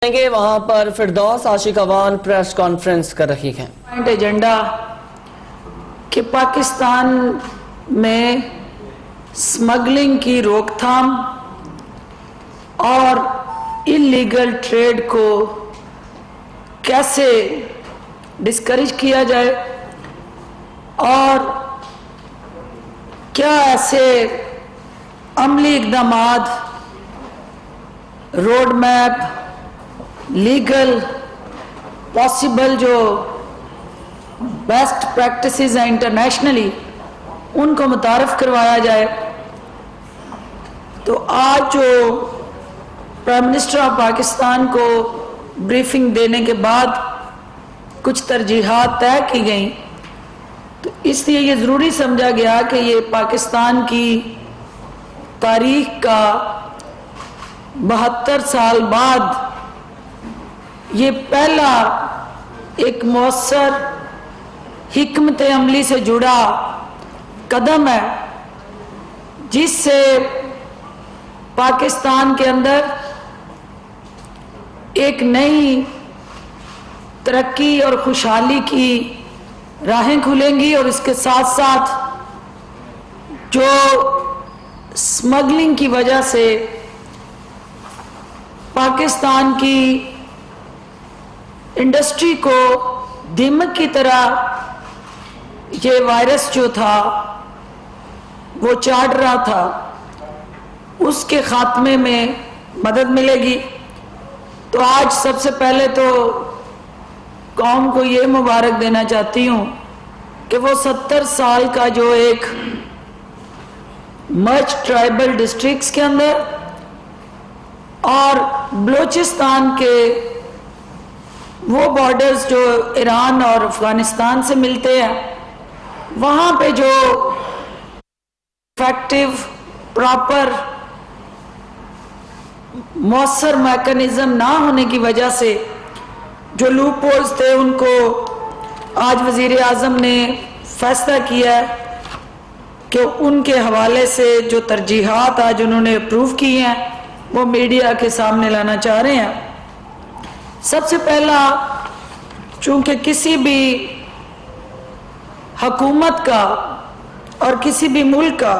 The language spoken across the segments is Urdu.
گے وہاں پر فردوس عاشق اوان پریس کانفرنس کر رہی ہیں۔ ایجنڈا کہ پاکستان میں سمگلنگ کی روک تھام اور انلیگل ٹریڈ کو کیسے ڈسکریج کیا جائے اور کیا ایسے عملی اقدامات روڈ میپ لیگل پاسبل جو بیسٹ پریکٹسز ہیں انٹرنیشنلی ان کو متعارف کروایا جائے۔ تو آج جو پرائم منسٹر آف پاکستان کو بریفنگ دینے کے بعد کچھ ترجیحات طے کی گئیں، تو اس لیے یہ ضروری سمجھا گیا کہ یہ پاکستان کی تاریخ کا 72 سال بعد یہ پہلا ایک مؤثر حکمت عملی سے جڑا قدم ہے جس سے پاکستان کے اندر ایک نئی ترقی اور خوشحالی کی راہیں کھلیں گی، اور اس کے ساتھ ساتھ جو سمگلنگ کی وجہ سے پاکستان کی انڈسٹری کو دیمک کی طرح یہ وائرس جو تھا وہ چاٹ رہا تھا، اس کے خاتمے میں مدد ملے گی۔ تو آج سب سے پہلے تو قوم کو یہ مبارک دینا چاہتی ہوں کہ وہ 70 سال کا جو ایک مرچ ٹرائبل ڈسٹرکٹس کے اندر اور بلوچستان کے وہ بارڈرز جو ایران اور افغانستان سے ملتے ہیں، وہاں پہ جو افیکٹو پراپر مؤثر میکانزم نہ ہونے کی وجہ سے جو لوپ ہولز تھے ان کو آج وزیر اعظم نے فیصلہ کیا ہے کہ ان کے حوالے سے جو ترجیحات آج انہوں نے اپروو کی ہیں وہ میڈیا کے سامنے لانا چاہ رہے ہیں۔ سب سے پہلا، چونکہ کسی بھی حکومت کا اور کسی بھی ملک کا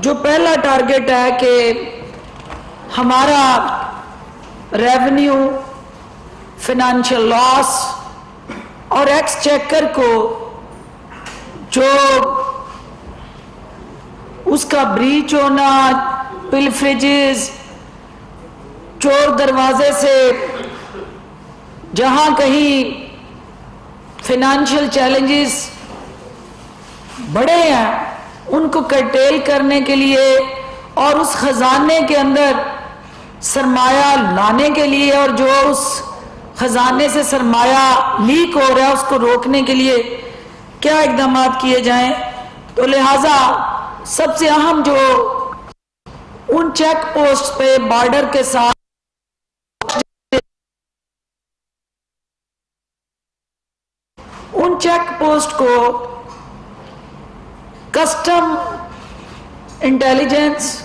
جو پہلا ٹارگٹ ہے کہ ہمارا ریونیو، فائنینشل لاس اور ایکسچیکر کو جو اس کا بریچ ہونا، پلفریجز، چور دروازے سے جہاں کہیں فائنینشیل چیلنجز بڑے ہیں ان کو کرٹیل کرنے کے لیے اور اس خزانے کے اندر سرمایہ لانے کے لیے، اور جو اس خزانے سے سرمایہ لیک ہو رہا ہے اس کو روکنے کے لیے کیا اقدامات کیے جائیں۔ تو لہٰذا سب سے اہم جو ان چیک پوسٹ پہ بارڈر کے ساتھ ان چیک پوسٹ کو کسٹم انٹیلیجنس،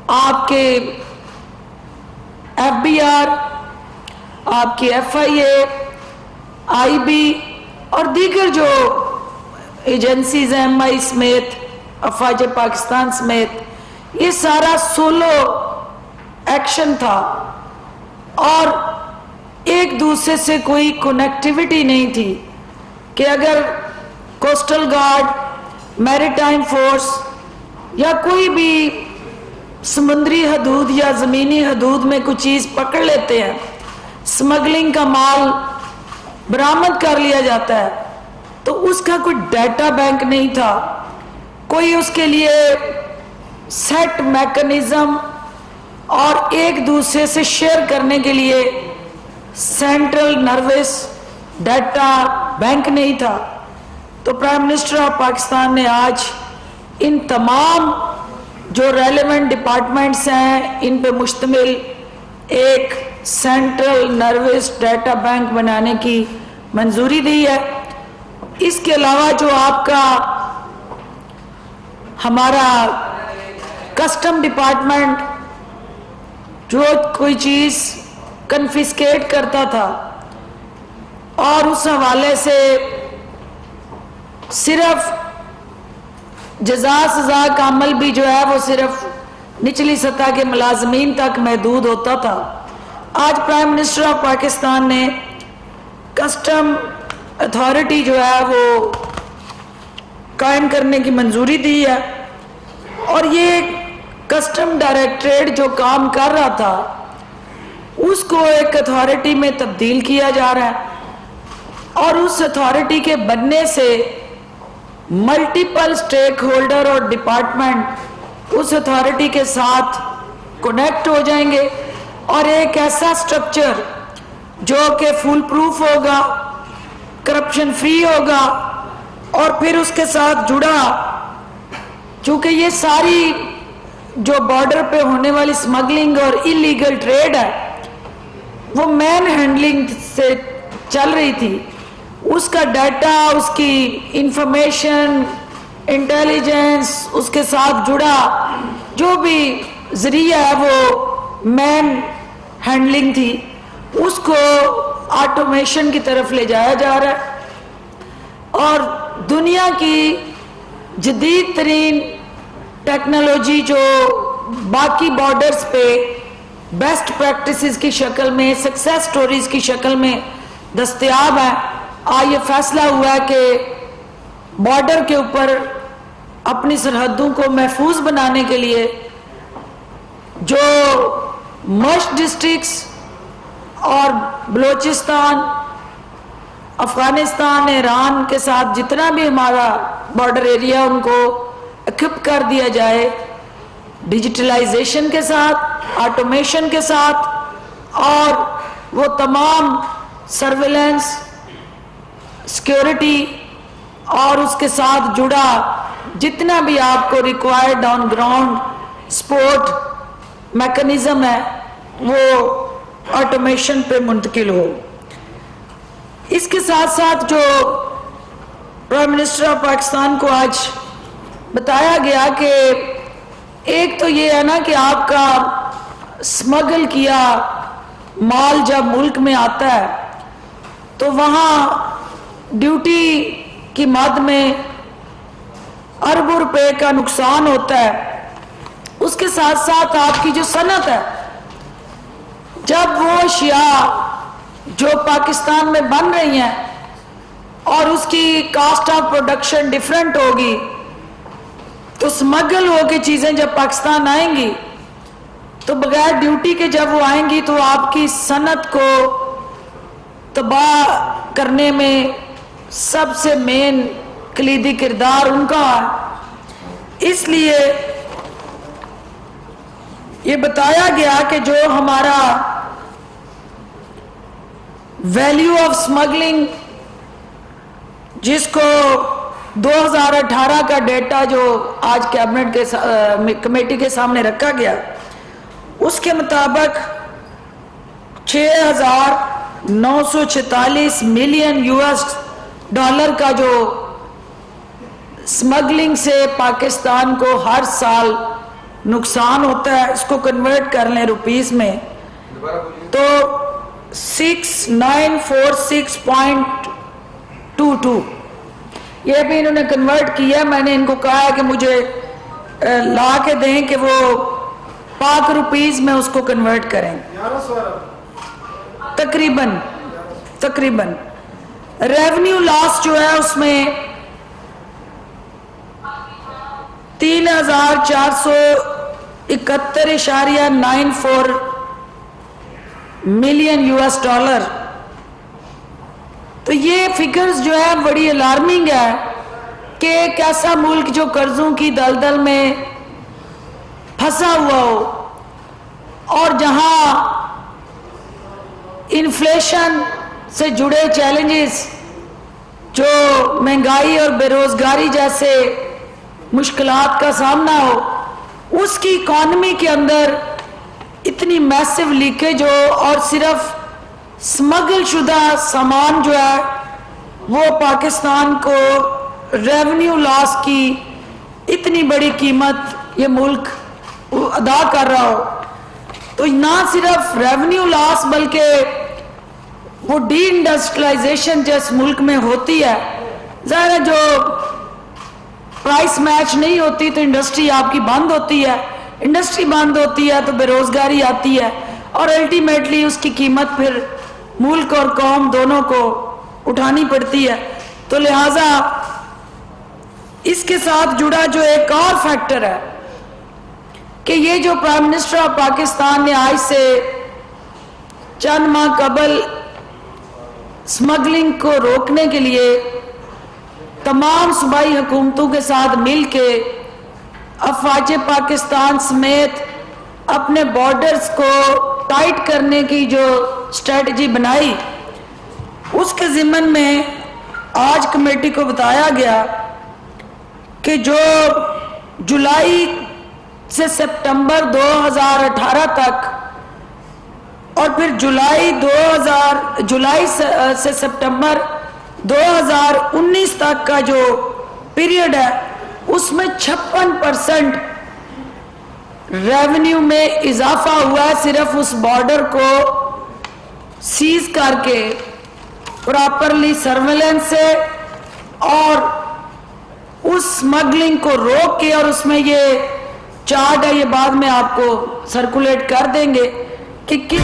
آپ کے ایف بی آر، آپ کی F I a, I be اور دیگر جو ایجنسیز ہیں، ایم آئی سمیت، افواج پاکستان سمیت، یہ سارا سولو ایکشن تھا اور ایک دوسرے سے کوئی کنیکٹیوٹی نہیں تھی کہ اگر کوسٹل گارڈ، میریٹائم فورس یا کوئی بھی سمندری حدود یا زمینی حدود میں کوئی چیز پکڑ لیتے ہیں، سمگلنگ کا مال برآمد کر لیا جاتا ہے، تو اس کا کوئی ڈیٹا بینک نہیں تھا، کوئی اس کے لیے سیٹ میکنزم اور ایک دوسرے سے شیئر کرنے کے لیے سینٹرل نروس ڈیٹا بینک نہیں تھا۔ تو پرائم منسٹر آف پاکستان نے آج ان تمام جو ریلیونٹ ڈپارٹمنٹس ہیں ان پہ مشتمل ایک سینٹرل نروس ڈیٹا بینک بنانے کی منظوری دی ہے۔ اس کے علاوہ جو آپ کا ہمارا کسٹم ڈپارٹمنٹ جو کوئی چیز کنفiscate کرتا تھا اور اس حوالے سے صرف جزا سزا کا عمل بھی جو ہے وہ صرف نچلی سطح کے ملازمین تک محدود ہوتا تھا. آج پرائم منسٹر آف پاکستان نے کسٹم اتھارٹی جو ہے وہ قائم کرنے کی منظوری دی ہے اور یہ کسٹم ڈائریکٹریٹ جو کام کر رہا تھا اس کو ایک اتھارٹی میں تبدیل کیا جا رہا ہے اور اس اتھارٹی کے بننے سے ملٹیپل سٹیک ہولڈر اور ڈپارٹمنٹ اس اتھارٹی کے ساتھ کنیکٹ ہو جائیں گے اور ایک ایسا سٹرکچر جو کہ فول پروف ہوگا, کرپشن فری ہوگا اور پھر اس کے ساتھ جڑا, چونکہ یہ ساری جو بارڈر پہ ہونے والی سمگلنگ اور انلیگل ٹریڈ ہے وہ مین ہینڈلنگ سے چل رہی تھی, اس کا ڈیٹا, اس کی انفارمیشن, انٹیلیجنس, اس کے ساتھ جڑا جو بھی ذریعہ ہے وہ مین ہینڈلنگ تھی, اس کو آٹومیشن کی طرف لے جایا جا رہا ہے اور دنیا کی جدید ترین ٹیکنالوجی جو باقی بارڈرز پہ بیسٹ پریکٹسز کی شکل میں, سکسیس سٹوریز کی شکل میں دستیاب ہے. آج یہ فیصلہ ہوا ہے کہ بارڈر کے اوپر اپنی سرحدوں کو محفوظ بنانے کے لیے جو مشت ڈسٹرکٹس اور بلوچستان, افغانستان, ایران کے ساتھ جتنا بھی ہمارا بارڈر ایریا ان کو اکوپ کر دیا جائے ڈیجیٹلائزیشن کے ساتھ, آٹومیشن کے ساتھ, اور وہ تمام سرویلنس, سیکیورٹی اور اس کے ساتھ جڑا جتنا بھی آپ کو required on ground support mechanism ہے وہ آٹومیشن پہ منتقل ہو. اس کے ساتھ ساتھ جو پرائم منسٹر آف پاکستان کو آج بتایا گیا کہ ایک تو یہ ہے نا کہ آپ کا سمگل کیا مال جب ملک میں آتا ہے تو وہاں ڈیوٹی کی مد میں اربوں روپے کا نقصان ہوتا ہے. اس کے ساتھ ساتھ آپ کی جو صنعت ہے, جب وہ اشیاء جو پاکستان میں بن رہی ہیں اور اس کی کاسٹ آف پروڈکشن ڈیفرنٹ ہوگی تو سمگل ہو کے چیزیں جب پاکستان آئیں گی تو بغیر ڈیوٹی کے جب وہ آئیں گی تو آپ کی صنعت کو تباہ کرنے میں سب سے مین کلیدی کردار ان کا ہے. اس لیے یہ بتایا گیا کہ جو ہمارا ویلیو آف سمگلنگ جس کو 2018 کا ڈیٹا جو آج کیبنٹ کے کمیٹی کے سامنے رکھا گیا اس کے مطابق 6,946 ملین $US کا جو سمگلنگ سے پاکستان کو ہر سال نقصان ہوتا ہے. اس کو کنورٹ کر لیں روپیز میں تو 6946.22 یہ بھی انہوں نے کنورٹ کیا. میں نے ان کو کہا ہے کہ مجھے لا کے دیں کہ وہ پاک روپیز میں اس کو کنورٹ کریں. تقریباً ریونیو لاس جو ہے اس میں 3,471.94 ملین $. تو یہ فگرز جو ہے بڑی الارمنگ ہے کہ ایک ایسا ملک جو قرضوں کی دلدل میں پھنسا ہوا ہو اور جہاں انفلیشن سے جڑے چیلنجز جو مہنگائی اور بے روزگاری جیسے مشکلات کا سامنا ہو, اس کی اکانومی کے اندر اتنی میسو لیکیج ہو اور صرف سمگل شدہ سامان جو ہے وہ پاکستان کو ریونیو لاس کی اتنی بڑی قیمت یہ ملک ادا کر رہا ہو. تو نہ صرف ریونیو لاس بلکہ وہ ڈی انڈسٹریلائزیشن جس ملک میں ہوتی ہے، ظاہر ہے جو پرائس میچ نہیں ہوتی تو انڈسٹری آپ کی بند ہوتی ہے، انڈسٹری بند ہوتی ہے تو بے روزگاری آتی ہے، اور الٹیمیٹلی اس کی قیمت پھر ملک اور قوم دونوں کو اٹھانی پڑتی ہے۔ تو لہٰذا اس کے ساتھ جڑا جو ایک اور فیکٹر ہے کہ یہ جو پرائم منسٹر آف پاکستان نے آج سے چند ماہ قبل اسمگلنگ کو روکنے کے لیے تمام صوبائی حکومتوں کے ساتھ مل کے افواج پاکستان سمیت اپنے بارڈرز کو ٹائٹ کرنے کی جو اسٹریٹجی بنائی، اس کے ضمن میں آج کمیٹی کو بتایا گیا کہ جو جولائی سے سپٹمبر 2018 تک اور پھر جولائی سے سپٹمبر 2019 تک کا جو پیریڈ ہے اس میں 56% ریونیو میں اضافہ ہوا ہے، صرف اس بارڈر کو سیز کر کے پراپرلی سرویلنس سے اور اس اسمگلنگ کو روک کے، اور اس میں یہ چارٹ ہے، یہ بعد میں آپ کو سرکولیٹ کر دیں گے کہ کس